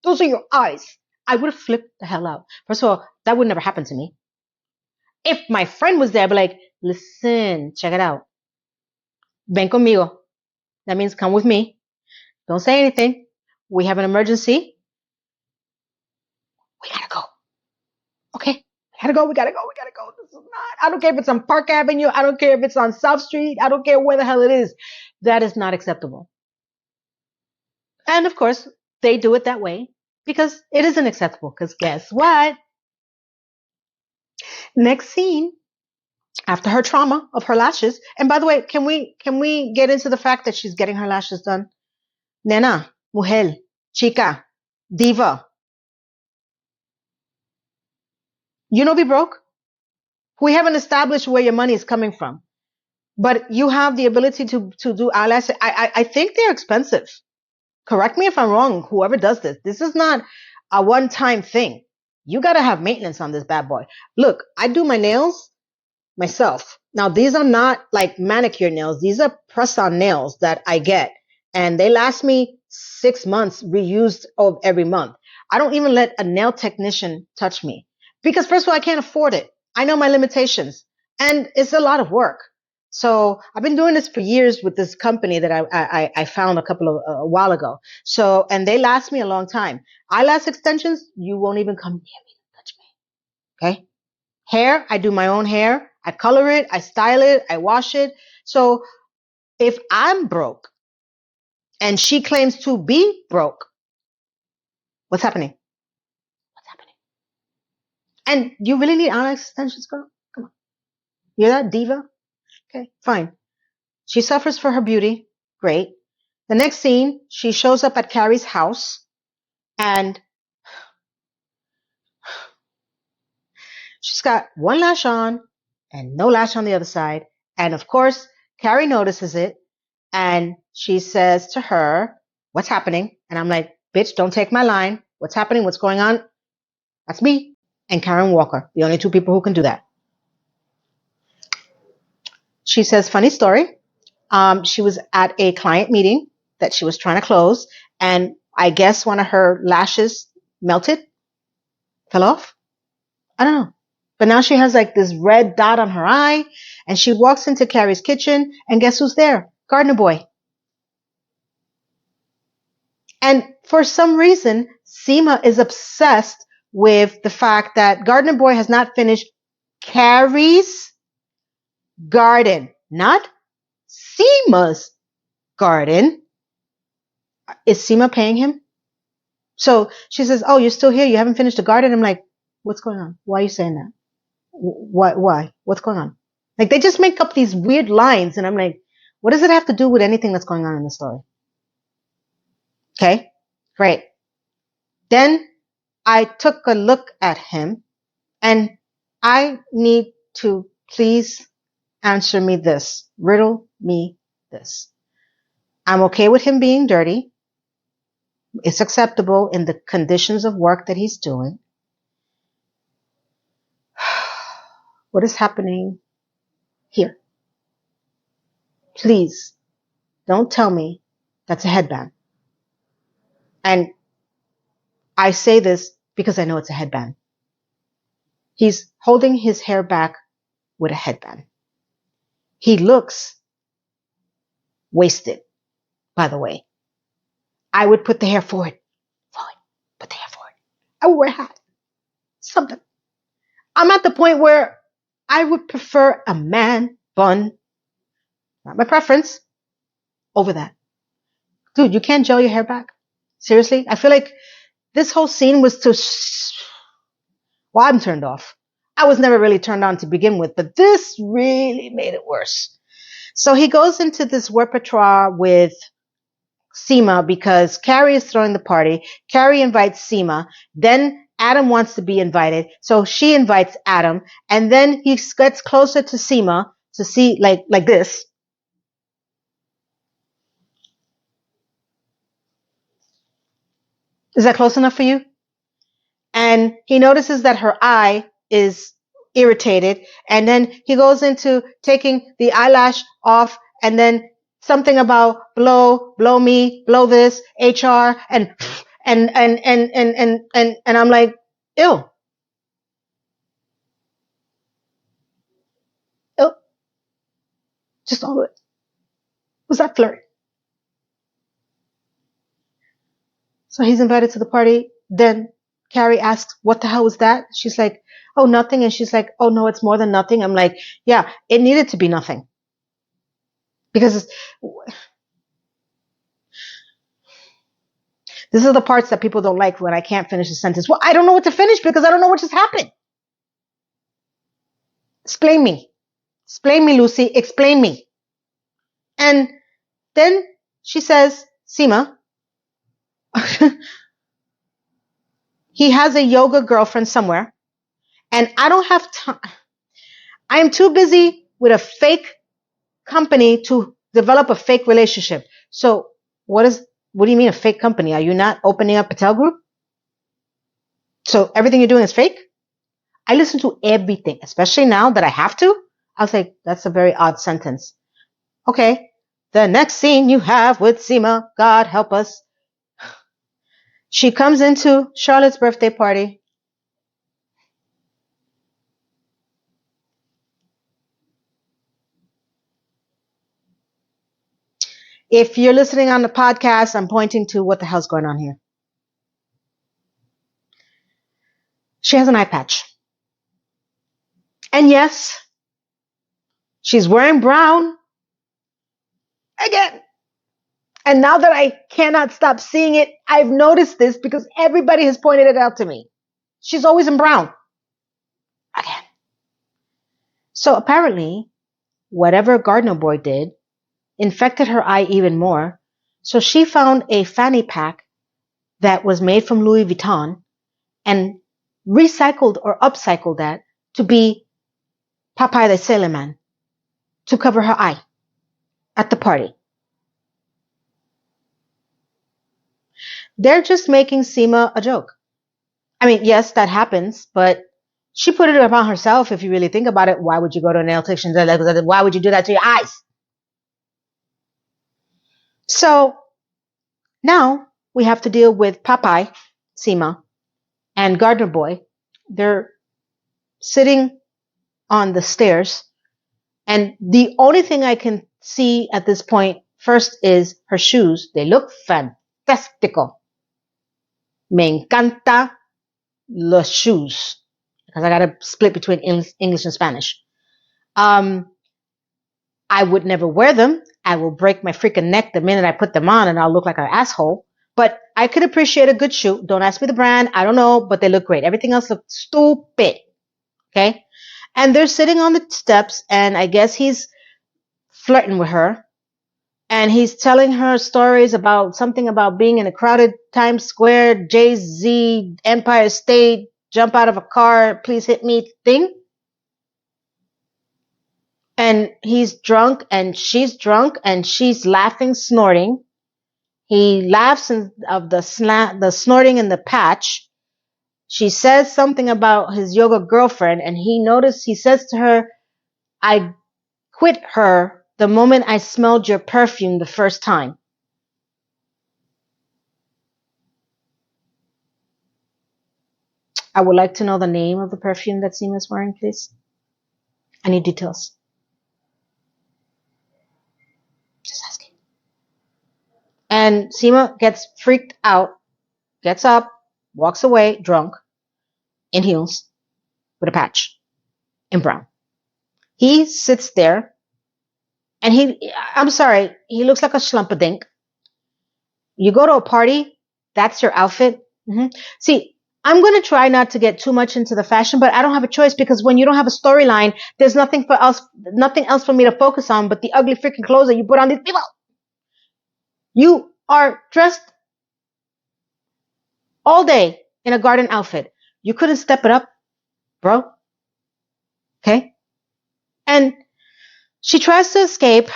Those are your eyes. I would have flipped the hell out. First of all, that would never happen to me. If my friend was there, I'd be like, listen, check it out. Ven conmigo. That means come with me. Don't say anything. We have an emergency. We gotta go. Okay? We gotta go. This is not, I don't care if it's on Park Avenue. I don't care if it's on South Street. I don't care where the hell it is. That is not acceptable. And of course, they do it that way because it isn't acceptable. Because guess what? Next scene, after her trauma of her lashes. And by the way, can we get into the fact that she's getting her lashes done? Nena, mujer, chica, diva. You know, be broke. We haven't established where your money is coming from, but you have the ability to do eyelashes. I think they're expensive. Correct me if I'm wrong. Whoever does this, this is not a one-time thing. You got to have maintenance on this bad boy. Look, I do my nails myself. Now, these are not like manicure nails. These are press-on nails that I get, and they last me 6 months, reused of every month. I don't even let a nail technician touch me because, first of all, I can't afford it. I know my limitations, and it's a lot of work. So I've been doing this for years with this company that I found a while ago. So, and they last me a long time. Eyelash extensions, you won't even come near me to touch me. Okay. Hair, I do my own hair. I color it, I style it, I wash it. So if I'm broke and she claims to be broke, what's happening? What's happening? And you really need eyelash extensions, girl? Come on. You're that diva? Okay, fine. She suffers for her beauty. Great. The next scene, she shows up at Carrie's house and she's got one lash on and no lash on the other side. And of course, Carrie notices it and she says to her, what's happening? And I'm like, bitch, don't take my line. What's happening? What's going on? That's me and Karen Walker, the only two people who can do that. She says, funny story. She was at a client meeting that she was trying to close, and I guess one of her lashes melted, fell off. I don't know. But now she has like this red dot on her eye, and she walks into Carrie's kitchen, and guess who's there? Gardener Boy. And for some reason, Seema is obsessed with the fact that Gardener Boy has not finished Carrie's garden, not Seema's garden. Is Seema paying him? So she says, oh, you're still here? You haven't finished the garden? I'm like, what's going on? Why are you saying that? Why? What's going on? Like, they just make up these weird lines. And I'm like, what does it have to do with anything that's going on in the story? Okay, great. Then I took a look at him and I need to please answer me this. Riddle me this. I'm okay with him being dirty. It's acceptable in the conditions of work that he's doing. What is happening here? Please don't tell me that's a headband. And I say this because I know it's a headband. He's holding his hair back with a headband. He looks wasted, by the way. I would put the hair forward. Put the hair forward. I would wear a hat. Something. I'm at the point where I would prefer a man bun, not my preference, over that. Dude, you can't gel your hair back? Seriously? I feel like this whole scene was to... Well, I'm turned off. I was never really turned on to begin with, but this really made it worse. So he goes into this repertoire with Seema because Carrie is throwing the party. Carrie invites Seema. Then Adam wants to be invited. So she invites Adam. And then he gets closer to Seema to see like this. Is that close enough for you? And he notices that her eye is irritated. And then he goes into taking the eyelash off and then something about blow me, blow this, HR, and And I'm like, ew, ew, just all of it. Was that flirty? So he's invited to the party. Then Carrie asks, what the hell was that? She's like, oh, nothing. And she's like, oh, no, it's more than nothing. I'm like, yeah, it needed to be nothing. Because this is the parts that people don't like when I can't finish a sentence. Well, I don't know what to finish because I don't know what just happened. Explain me. Explain me, Lucy. Explain me. And then she says, Seema, he has a yoga girlfriend somewhere, and I don't have time. I am too busy with a fake company to develop a fake relationship. So what do you mean a fake company? Are you not opening up a Patel group? So everything you're doing is fake? I listen to everything, especially now that I have to. I was like, that's a very odd sentence. Okay. The next scene you have with Seema, God help us. She comes into Charlotte's birthday party. If you're listening on the podcast, I'm pointing to what the hell's going on here. She has an eye patch. And yes, she's wearing brown again. And now that I cannot stop seeing it, I've noticed this because everybody has pointed it out to me. She's always in brown. Again. So apparently, whatever Gardener Boy did infected her eye even more. So she found a fanny pack that was made from Louis Vuitton and recycled or upcycled that to be Popeye the Sailor Man to cover her eye at the party. They're just making Seema a joke. I mean, yes, that happens, but she put it upon herself. If you really think about it, why would you go to a nail technician? Why would you do that to your eyes? So now we have to deal with Popeye, Seema, and Gardener Boy. They're sitting on the stairs, and the only thing I can see at this point first is her shoes. They look fantastico. Me encanta los shoes, because I got to split between English and Spanish. I would never wear them. I will break my freaking neck the minute I put them on, and I'll look like an asshole. But I could appreciate a good shoe. Don't ask me the brand. I don't know, but they look great. Everything else looks stupid. Okay? And they're sitting on the steps, and I guess he's flirting with her. And he's telling her stories about something about being in a crowded Times Square, Jay-Z, Empire State, jump out of a car, please hit me thing. And he's drunk, and she's laughing, snorting. He laughs of the snorting and the patch. She says something about his yoga girlfriend, and he says to her, I quit her the moment I smelled your perfume the first time. I would like to know the name of the perfume that Seema is wearing, please. I need details. Just asking. And Seema gets freaked out, gets up, walks away drunk, in heels, with a patch, in brown. He sits there, and I'm sorry, he looks like a schlumpadink. You go to a party, that's your outfit. Mm-hmm. See, I'm going to try not to get too much into the fashion, but I don't have a choice, because when you don't have a storyline, there's nothing else for me to focus on but the ugly freaking clothes that you put on these people. You are dressed all day in a garden outfit. You couldn't step it up, bro. Okay? And she tries to escape.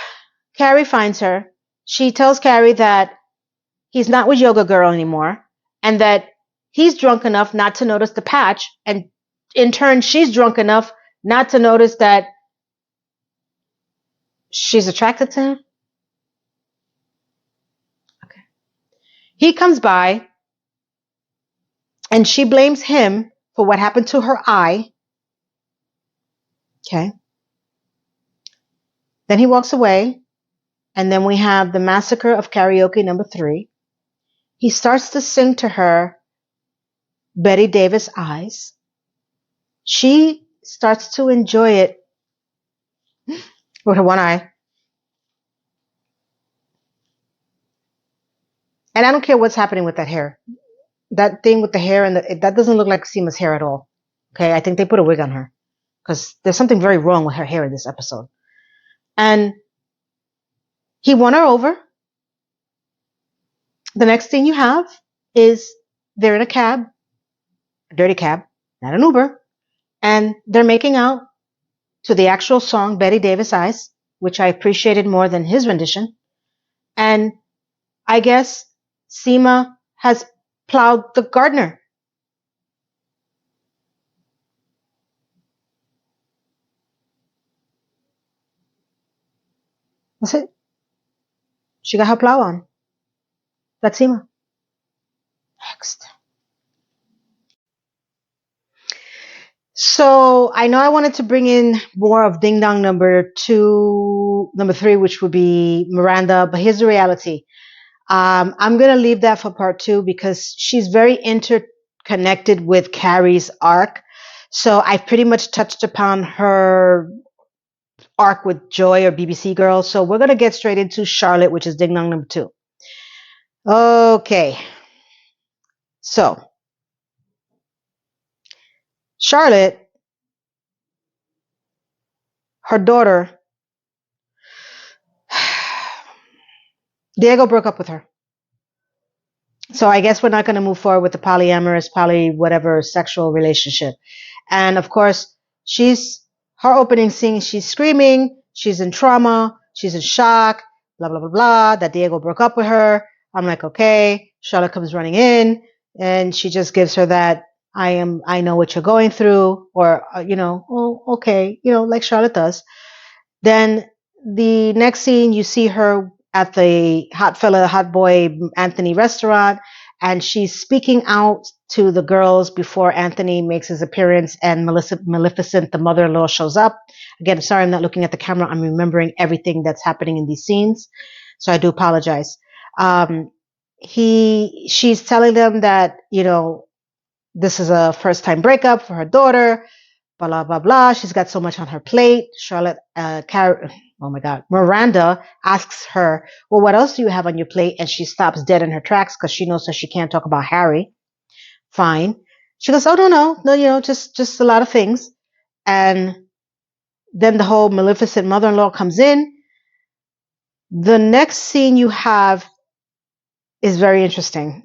Carrie finds her. She tells Carrie that he's not with Yoga Girl anymore, and that he's drunk enough not to notice the patch, and in turn, she's drunk enough not to notice that she's attracted to him. Okay. He comes by, And she blames him for what happened to her eye. Okay. Then he walks away. And then we have the massacre of karaoke number 3. He starts to sing to her Betty Davis Eyes. She starts to enjoy it with her one eye. And I don't care what's happening with that hair. That thing with the hair, and that doesn't look like Seema's hair at all. Okay, I think they put a wig on her because there's something very wrong with her hair in this episode. And he won her over. The next thing you have is they're in a cab, a dirty cab, not an Uber, and they're making out to the actual song Betty Davis Eyes, which I appreciated more than his rendition. And I guess Seema has plowed the gardener. That's it. She got her plow on. That's Seema. Next. So I know I wanted to bring in more of Ding Dong number 3, which would be Miranda, but here's the reality. I'm going to leave that for part 2 because she's very interconnected with Carrie's arc. So I've pretty much touched upon her arc with Joy or BBC Girl. So we're going to get straight into Charlotte, which is Ding Dong number 2. Okay. So Charlotte, her daughter, Diego broke up with her. So I guess we're not going to move forward with the polyamorous, whatever sexual relationship. And of course, her opening scene, she's screaming, she's in trauma, she's in shock, blah, blah, blah, blah, that Diego broke up with her. I'm like, okay. Charlotte comes running in and she just gives her that, I know what you're going through, or, oh, okay, like Charlotte does. Then the next scene, you see her at the hot boy Anthony restaurant, and she's speaking out to the girls before Anthony makes his appearance, and Maleficent, the mother-in-law, shows up. Again, sorry, I'm not looking at the camera. I'm remembering everything that's happening in these scenes, so I do apologize. She's telling them that, this is a first-time breakup for her daughter, blah, blah, blah. She's got so much on her plate. Miranda asks her, well, what else do you have on your plate? And she stops dead in her tracks because she knows that she can't talk about Harry. Fine. She goes, oh, no, just a lot of things. And then the whole Maleficent mother-in-law comes in. The next scene you have is very interesting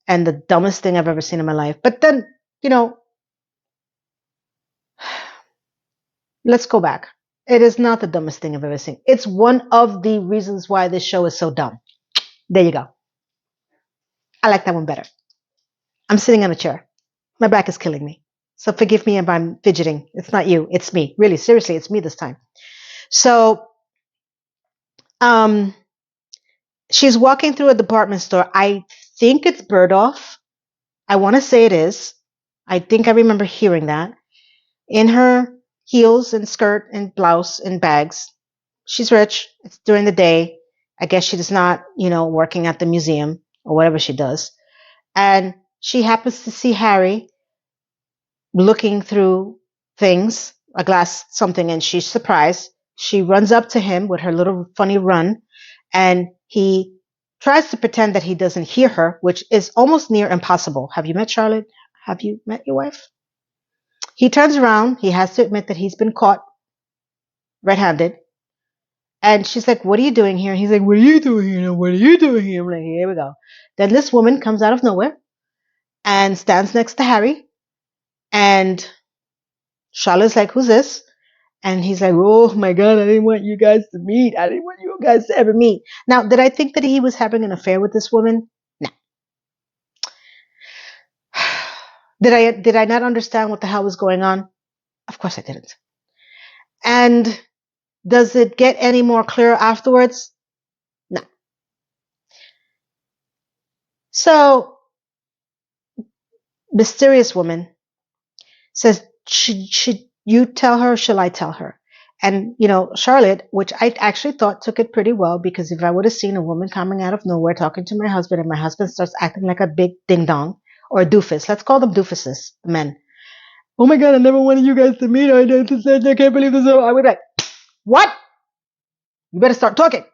and the dumbest thing I've ever seen in my life. But then, let's go back. It is not the dumbest thing I've ever seen. It's one of the reasons why this show is so dumb. There you go. I like that one better. I'm sitting on a chair. My back is killing me. So forgive me if I'm fidgeting. It's not you. It's me. Really, seriously, it's me this time. So, she's walking through a department store. I think it's Bergdorf. I want to say it is. I think I remember hearing that. In her heels and skirt and blouse and bags. She's rich. It's during the day. I guess she's not, working at the museum or whatever she does. And she happens to see Harry looking through things, a glass, something, and she's surprised. She runs up to him with her little funny run, and he tries to pretend that he doesn't hear her, which is almost near impossible. Have you met Charlotte? Have you met your wife? He turns around. He has to admit that he's been caught red-handed. And she's like, what are you doing here? He's like, what are you doing here? What are you doing here? I'm like, here we go. Then this woman comes out of nowhere and stands next to Harry. And Charlotte's like, who's this? And he's like, oh my God, I didn't want you guys to meet. I didn't want you guys to ever meet. Now, did I think that he was having an affair with this woman? No. Did I not understand what the hell was going on? Of course I didn't. And does it get any more clear afterwards? No. So mysterious woman says, should you tell her or shall I tell her? And, Charlotte, which I actually thought took it pretty well, because if I would have seen a woman coming out of nowhere talking to my husband and my husband starts acting like a big ding dong or a doofus, let's call them doofuses, men. Oh my God, I never wanted you guys to meet her. I can't believe this. I would be like, what? You better start talking.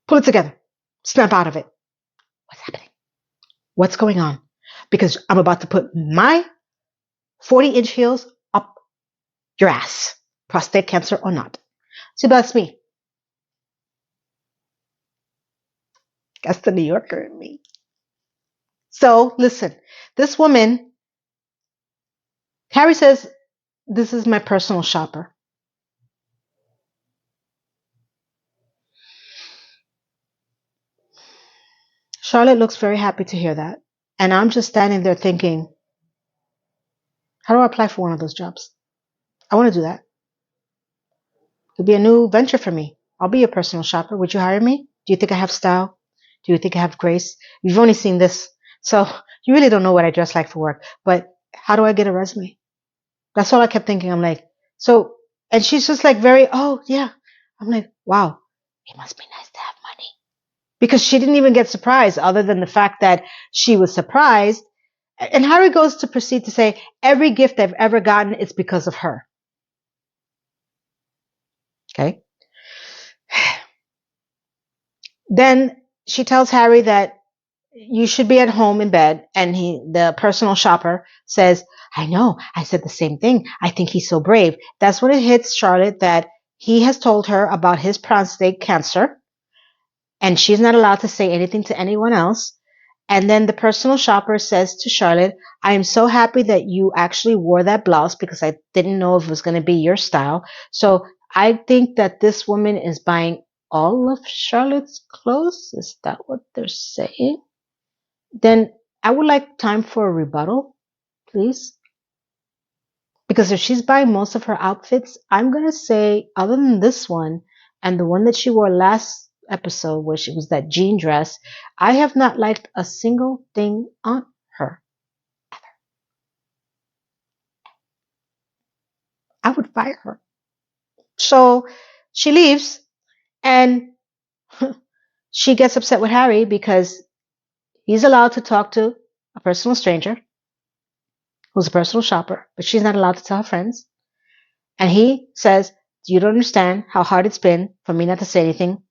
Pull it together. Snap out of it. What's happening? What's going on? Because I'm about to put my 40-inch heels up your ass, prostate cancer or not. See, that's me. That's the New Yorker in me. So listen, this woman, Carrie says, this is my personal shopper. Charlotte looks very happy to hear that. And I'm just standing there thinking, how do I apply for one of those jobs? I want to do that. It'll be a new venture for me. I'll be your personal shopper. Would you hire me? Do you think I have style? Do you think I have grace? You've only seen this, so you really don't know what I dress like for work. But how do I get a resume? That's all I kept thinking. I'm like, so, and she's just like very, oh yeah. I'm like, wow, it must be nice to have money. Because she didn't even get surprised, other than the fact that she was surprised. And Harry goes to proceed to say, every gift I've ever gotten is because of her. Okay. Then she tells Harry that you should be at home in bed. And the personal shopper says, I know, I said the same thing. I think he's so brave. That's when it hits Charlotte that he has told her about his prostate cancer. And she's not allowed to say anything to anyone else. And then the personal shopper says to Charlotte, I am so happy that you actually wore that blouse, because I didn't know if it was going to be your style. So I think that this woman is buying all of Charlotte's clothes. Is that what they're saying? Then I would like time for a rebuttal, please. Because if she's buying most of her outfits, I'm going to say, other than this one and the one that she wore last episode, which was that jean dress, I have not liked a single thing on her. Ever. I would fire her. So she leaves, and she gets upset with Harry because he's allowed to talk to a personal stranger who's a personal shopper, but she's not allowed to tell her friends. And he says, you don't understand how hard it's been for me not to say anything.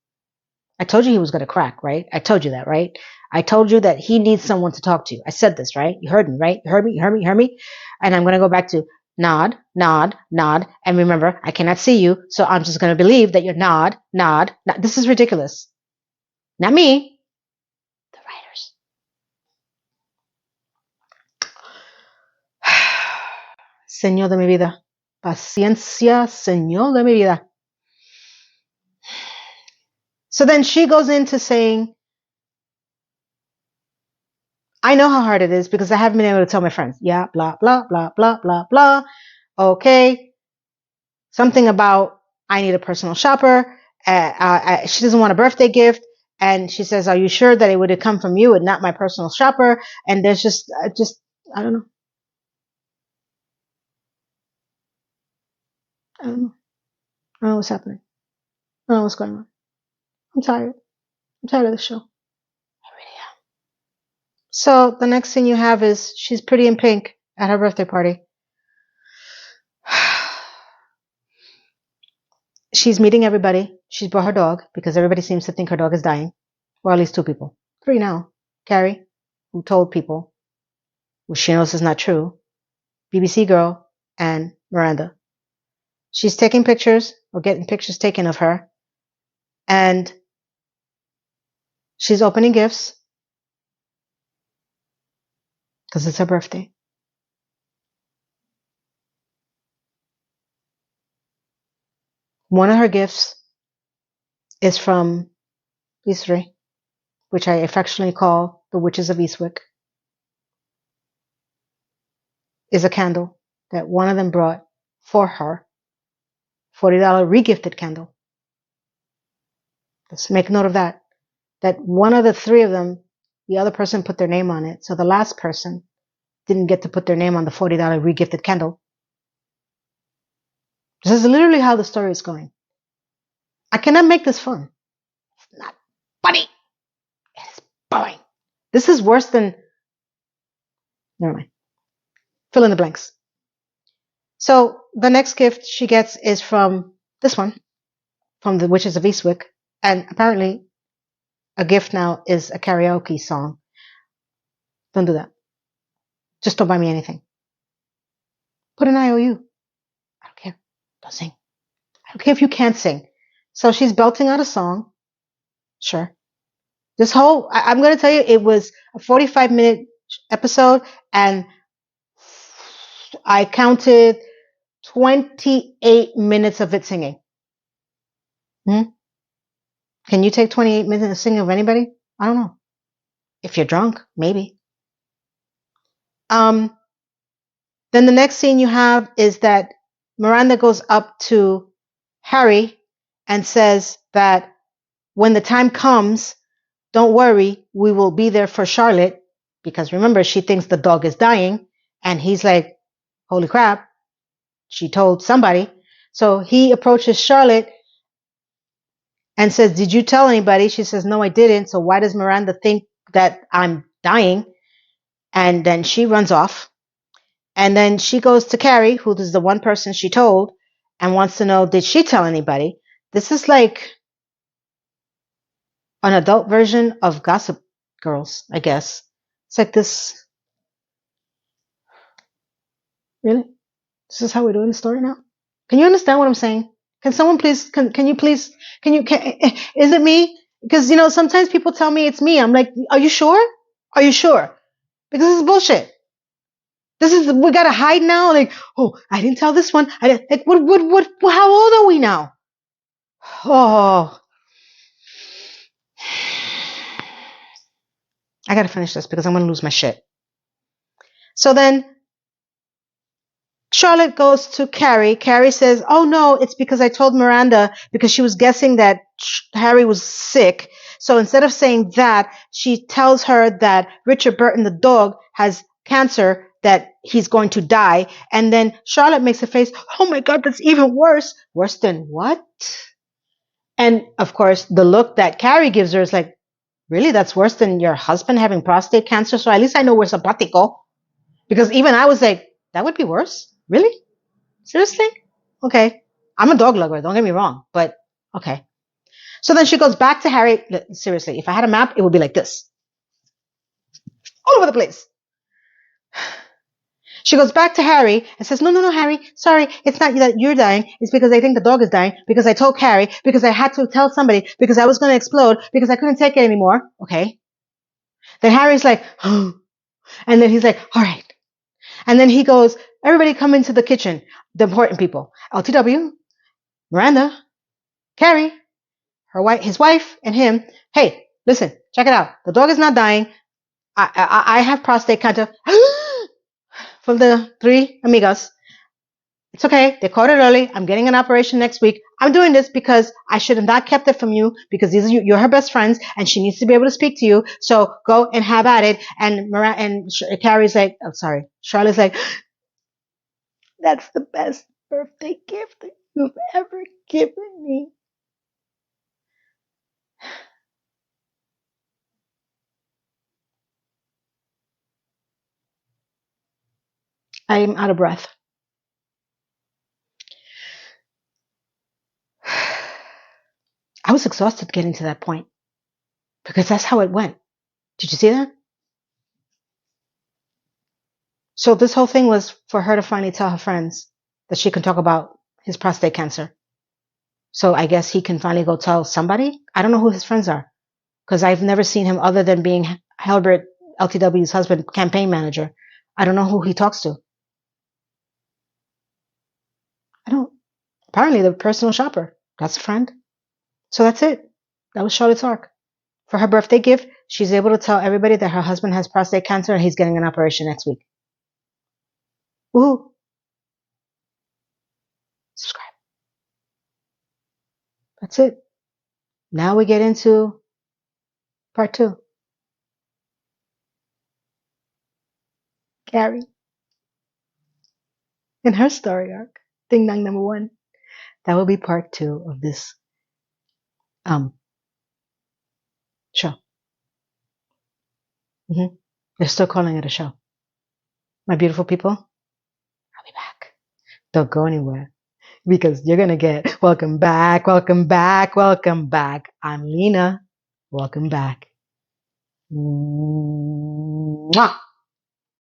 I told you he was going to crack, right? I told you that, right? I told you that he needs someone to talk to. I said this, right? You heard me, right? You heard me, you heard me, you heard me. And I'm going to go back to nod, nod, nod. And remember, I cannot see you, so I'm just going to believe that you're nod, nod, nod. This is ridiculous. Not me, the writers. Señor de mi vida. Paciencia, Señor de mi vida. So then she goes into saying, I know how hard it is because I haven't been able to tell my friends. Yeah, blah, blah, blah, blah, blah, blah. Okay. Something about I need a personal shopper. She doesn't want a birthday gift. And she says, are you sure that it would have come from you and not my personal shopper? And there's just, I don't know. I don't know. I don't know what's happening. I don't know what's going on. I'm tired. I'm tired of the show. I really am. So the next thing you have is she's pretty in pink at her birthday party. She's meeting everybody. She's brought her dog because everybody seems to think her dog is dying. Or at least 2 people. 3 now. Carrie, who told people, which she knows is not true. BBC girl and Miranda. She's taking pictures or getting pictures taken of her. And she's opening gifts because it's her birthday. One of her gifts is from Visibly, which I affectionately call the Witches of Eastwick, is a candle that one of them brought for her. $40 regifted candle. Let's make note of that. That one of the 3 of them The other person put their name on it. So the last person didn't get to put their name on the $40 regifted candle. This is literally how the story is going. I cannot make this fun. It's not funny. It is boring. This is worse than... Never mind. Fill in the blanks. So the next gift she gets is from this one, from the Witches of Eastwick. And apparently a gift now is a karaoke song. Don't do that. Just don't buy me anything. Put an IOU. I don't care. Don't sing. I don't care if you can't sing. So she's belting out a song. Sure. This whole, I'm going to tell you, it was a 45-minute episode, and I counted 28 minutes of it singing. Can you take 28 minutes of singing of anybody? I don't know. If you're drunk, maybe. Then the next scene you have is that Miranda goes up to Harry and says that when the time comes, don't worry, we will be there for Charlotte. Because remember, she thinks the dog is dying. And he's like, holy crap, she told somebody. So he approaches Charlotte and says, did you tell anybody? She says, no, I didn't. So why does Miranda think that I'm dying? And then she runs off. And then she goes to Carrie, who is the one person she told, and wants to know, did she tell anybody? This is like an adult version of Gossip Girls, I guess. It's like this. Really? This is how we're doing the story now? Can you understand what I'm saying? Can someone please, can you please, is it me? Because, sometimes people tell me it's me. I'm like, are you sure? Are you sure? Because this is bullshit. We gotta hide now. Like, oh, I didn't tell this one. I didn't, like, what, how old are we now? Oh. I gotta finish this because I'm gonna lose my shit. So then Charlotte goes to Carrie. Carrie says, oh no, it's because I told Miranda because she was guessing that Harry was sick. So instead of saying that, she tells her that Richard Burton, the dog, has cancer, that he's going to die. And then Charlotte makes a face, oh my God, that's even worse. Worse than what? And of course, the look that Carrie gives her is like, really? That's worse than your husband having prostate cancer? So at least I know we're simpatico. Because even I was like, that would be worse? Really? Seriously? Okay. I'm a dog lover, don't get me wrong, but okay. So then she goes back to Harry. Seriously, if I had a map, it would be like this. All over the place. She goes back to Harry and says, no, Harry, sorry, it's not that you're dying. It's because I think the dog is dying, because I told Harry, because I had to tell somebody, because I was going to explode, because I couldn't take it anymore. Okay. Then Harry's like, oh. And then he's like, all right. And then he goes, everybody come into the kitchen. The important people. LTW, Miranda, Carrie, his wife, and him. Hey, listen, check it out. The dog is not dying. I have prostate cancer. From the three amigas. It's okay. They caught it early. I'm getting an operation next week. I'm doing this because I should have not kept it from you, because you're her best friends and she needs to be able to speak to you. So go and have at it. And Carrie's like, oh, sorry. Charlotte's like, that's the best birthday gift that you've ever given me. I am out of breath. I was exhausted getting to that point because that's how it went. Did you see that? So this whole thing was for her to finally tell her friends that she can talk about his prostate cancer. So I guess he can finally go tell somebody. I don't know who his friends are, because I've never seen him other than being Halbert LTW's husband, campaign manager. I don't know who he talks to. I don't. Apparently the personal shopper. That's a friend. So that's it. That was Charlotte's arc. For her birthday gift, she's able to tell everybody that her husband has prostate cancer and he's getting an operation next week. Woohoo. Subscribe. That's it. Now we get into part 2. Carrie, in her story arc, Ding Dong number 1. That will be part 2 of this show. They're still calling it a show. My beautiful people, I'll be back. Don't go anywhere because you're going to get welcome back, welcome back, welcome back. I'm Lena. Welcome back. Mwah.